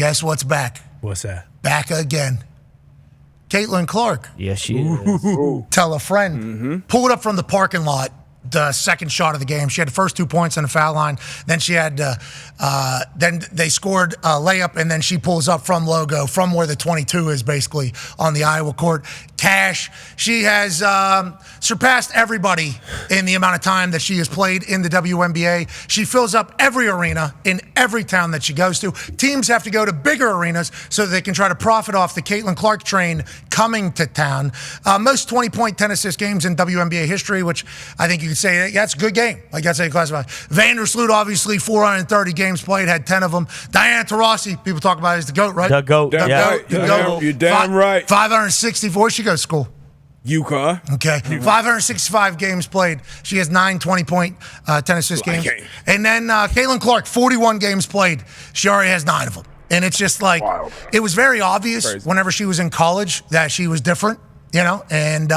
Guess what's back? What's that? Back again. Caitlin Clark. Yes, she is. Tell a friend. Pulled up from the parking lot. The second shot of the game. She had the first 2 points on the foul line. Then she had, then they scored a layup, and then she pulls up from logo, from where the 22 is basically on the Iowa court. Cash. She has surpassed everybody in the amount of time that she has played in the WNBA. She fills up every arena in every town that she goes to. Teams have to go to bigger arenas so that they can try to profit off the Caitlin Clark train coming to town. Most 20-point 10-assist games in WNBA history, which I think you could say, yeah, that's a good game. Like that's how you classify. Vandersloot, obviously, 430 games played, had 10 of them. Diana Taurasi, people talk about it as the GOAT, right? The GOAT. Damn Yeah. right. You're damn right. 564. She goes to school. UConn. Okay. 565 games played. She has 9 20-point 10-assist games. And then Caitlin Clark, 41 games played. She already has 9 of them. And it's just like, it was very obvious whenever she was in college that she was different, you know, and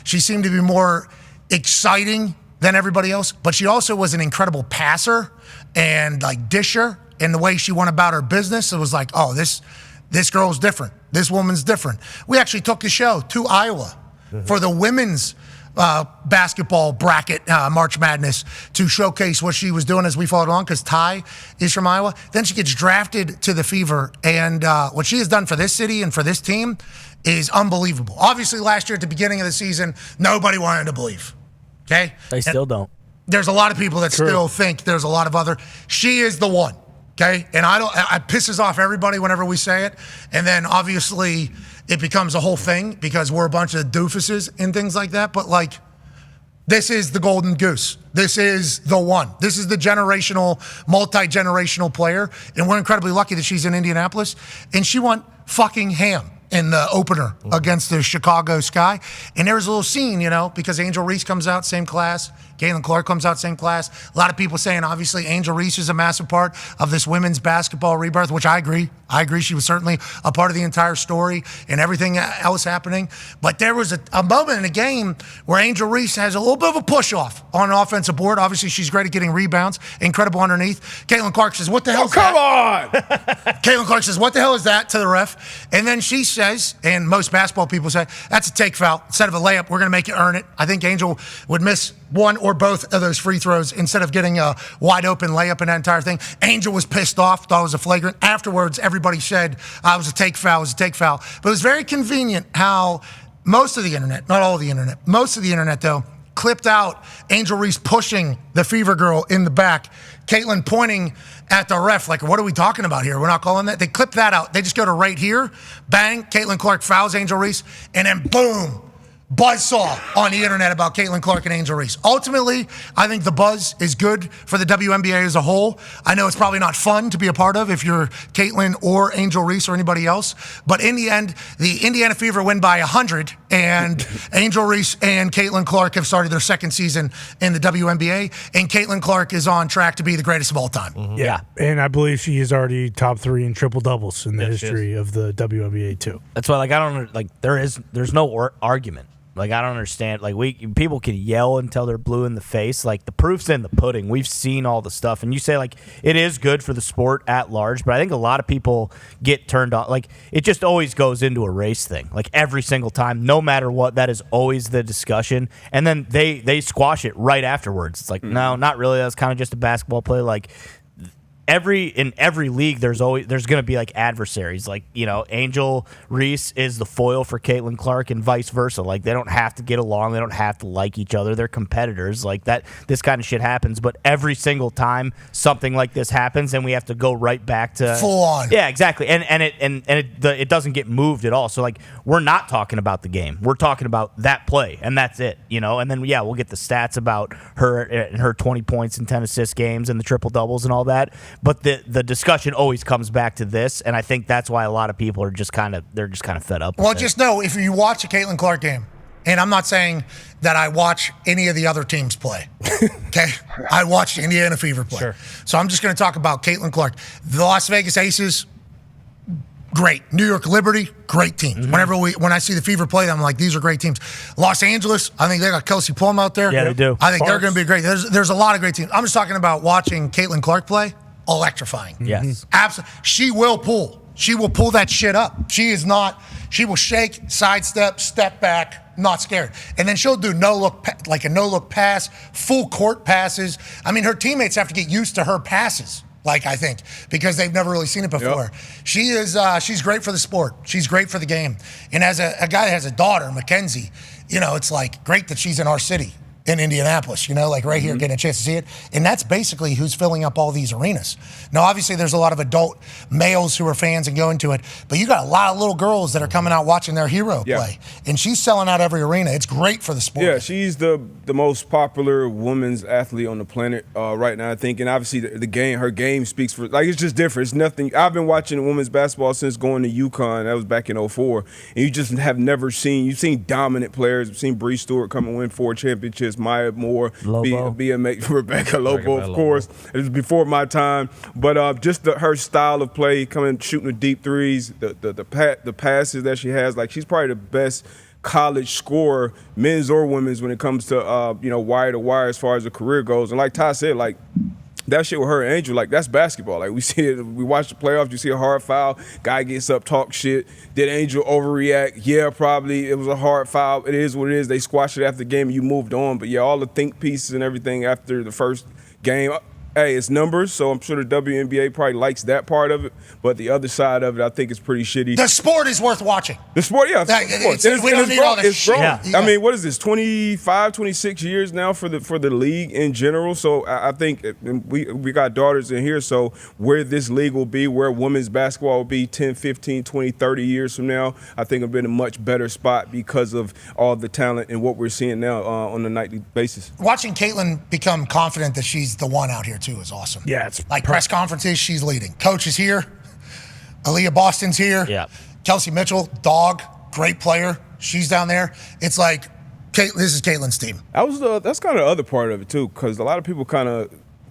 she seemed to be more exciting than everybody else. But she also was an incredible passer and like disher in the way she went about her business. It was like, oh, this girl's different. This woman's different. We actually took the show to Iowa for the women's basketball bracket March Madness to showcase what she was doing as we followed along, because Ty is from Iowa. Then she gets drafted to the Fever, and what she has done for this city and for this team is unbelievable. Obviously, last year at the beginning of the season, nobody wanted to believe. Okay? They still don't. There's a lot of people that still think there's a lot of other. She is the one. Okay? And it pisses off everybody whenever we say it. And then obviously it becomes a whole thing because we're a bunch of doofuses and things like that. But like, this is the golden goose. This is the one. This is the generational, multi-generational player. And we're incredibly lucky that she's in Indianapolis. And she went fucking ham in the opener against the Chicago Sky. And there was a little scene, you know, because Angel Reese comes out, same class. Caitlin Clark comes out, same class. A lot of people saying, obviously, Angel Reese is a massive part of this women's basketball rebirth, which I agree. I agree. She was certainly a part of the entire story and everything else happening. But there was a moment in the game where Angel Reese has a little bit of a push-off on an offensive board. Obviously, she's great at getting rebounds, incredible underneath. Caitlin Clark says, what the hell is that? Come on! Caitlin Clark says, what the hell is that, to the ref? And then she says, and most basketball people say, that's a take foul. Instead of a layup, we're going to make you earn it. I think Angel would miss one or both of those free throws instead of getting a wide open layup in that entire thing. Angel was pissed off, thought it was a flagrant. Afterwards, everybody said, it was a take foul, it was a take foul. But it was very convenient how most of the internet, not all of the internet, most of the internet though, clipped out Angel Reese pushing the Fever girl in the back, Caitlin pointing at the ref, like, what are we talking about here? We're not calling that. They clip that out. They just go to right here, bang, Caitlin Clark fouls Angel Reese, and then boom, buzzsaw on the internet about Caitlin Clark and Angel Reese. Ultimately, I think the buzz is good for the WNBA as a whole. I know it's probably not fun to be a part of if you're Caitlin or Angel Reese or anybody else, but in the end, the Indiana Fever win by 100, and Angel Reese and Caitlin Clark have started their second season in the WNBA, and Caitlin Clark is on track to be the greatest of all time. Yeah. And I believe she is already top 3 in triple doubles in the history of the WNBA too. That's why, like, I don't like. There's no argument. Like, I don't understand. Like, people can yell until they're blue in the face. Like, the proof's in the pudding. We've seen all the stuff. And you say, like, it is good for the sport at large, but I think a lot of people get turned on. Like, it just always goes into a race thing. Like, every single time, no matter what, that is always the discussion. And then they squash it right afterwards. It's like, no, not really. That's kind of just a basketball play. Like, in every league, there's going to be like adversaries. Like, you know, Angel Reese is the foil for Caitlin Clark and vice versa. Like, they don't have to get along, they don't have to like each other. They're competitors. Like, that, this kind of shit happens. But every single time something like this happens, and we have to go right back to full on. Yeah, exactly. And it doesn't get moved at all. So, like, we're not talking about the game. We're talking about that play, and that's it. You know. And then we'll get the stats about her 20 points and 10 assist games and the triple doubles and all that. But the discussion always comes back to this, and I think that's why a lot of people are just kind of fed up. Well, just know, if you watch a Caitlin Clark game, and I'm not saying that I watch any of the other teams play, okay? I watch Indiana Fever play. Sure. So I'm just going to talk about Caitlin Clark. The Las Vegas Aces, great. New York Liberty, great teams. When I see the Fever play, I'm like, these are great teams. Los Angeles, I think they got Kelsey Plum out there. Yeah, they do. I think they're going to be great. There's a lot of great teams. I'm just talking about watching Caitlin Clark play. electrifying. Yes. Absolutely. She will pull. She will pull that shit up. She will shake, sidestep, step back, not scared. And then she'll do a no-look pass, full court passes. I mean, her teammates have to get used to her passes, I think, because they've never really seen it before. Yep. She's great for the sport. She's great for the game. And as a guy that has a daughter, Mackenzie, it's great that she's in our city. In Indianapolis, right here, getting a chance to see it. And that's basically who's filling up all these arenas. Now, obviously, there's a lot of adult males who are fans and going to it, but you got a lot of little girls that are coming out watching their hero play. And she's selling out every arena. It's great for the sport. Yeah, she's the most popular women's athlete on the planet right now, I think. And obviously, her game speaks for, it's just different. It's nothing. I've been watching women's basketball since going to UConn. That was back in 2004. And you just have never seen, you've seen dominant players. You've seen Bree Stewart come and win 4 championships. Maya Moore, Rebecca Lobo, of course. It was before my time, but just her style of play, shooting the deep threes, the passes that she has, she's probably the best college scorer, men's or women's, when it comes to wire to wire as far as the career goes. And like Ty said, that shit with her and Angel, that's basketball. We see it, we watch the playoffs, you see a hard foul, guy gets up, talk shit. Did Angel overreact? Yeah, probably. It was a hard foul. It is what it is. They squashed it after the game and you moved on. But yeah, all the think pieces and everything after the first game. Hey, it's numbers, so I'm sure the WNBA probably likes that part of it, but the other side of it, I think is pretty shitty. The sport is worth watching. The sport, yeah. We don't need all this shit. Yeah. I mean, what is this, 25, 26 years now for the league in general? So I think we got daughters in here, so where this league will be, where women's basketball will be 10, 15, 20, 30 years from now, I think it'll be in a much better spot because of all the talent and what we're seeing now on a nightly basis. Watching Caitlin become confident that she's the one out here, too, is awesome. Yeah, it's press conferences, she's leading. Coach is here. Aaliyah Boston's here. Yeah. Kelsey Mitchell, dog, great player. She's down there. It's this is Caitlin's team. That's kind of the other part of it, too, because a lot of people kind of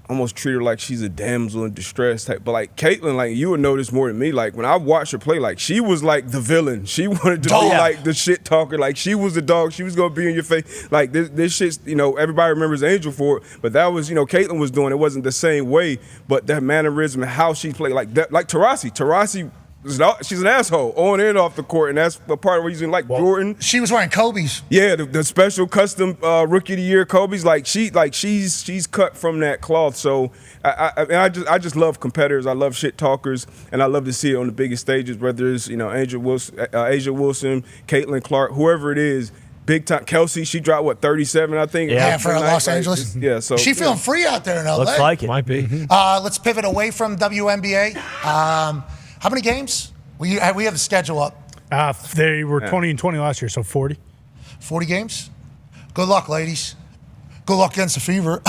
almost treat her like she's a damsel in distress type. But Caitlin, you would know this more than me. When I watched her play, she was the villain. She wanted to be the shit talker. She was the dog. She was gonna be in your face. This shit's, everybody remembers Angel for it, but that was, Caitlin was doing it. Wasn't the same way, but that mannerism and how she played, Taurasi. She's an asshole on and off the court, and that's the part of reason Jordan. She was wearing Kobe's. Yeah, the special custom Rookie of the Year Kobe's. She's cut from that cloth. So I just love competitors. I love shit talkers, and I love to see it on the biggest stages. Whether it's Asia Wilson, Caitlin Clark, whoever it is. Big time. Kelsey, she dropped 37, I think. Yeah, for Los Angeles. Yeah, so she feeling free out there in LA. Looks like it. Might be. Let's pivot away from WNBA. How many games? We have the schedule up. They were 20 and 20 last year, so 40. 40 games? Good luck, ladies. Good luck against the Fever.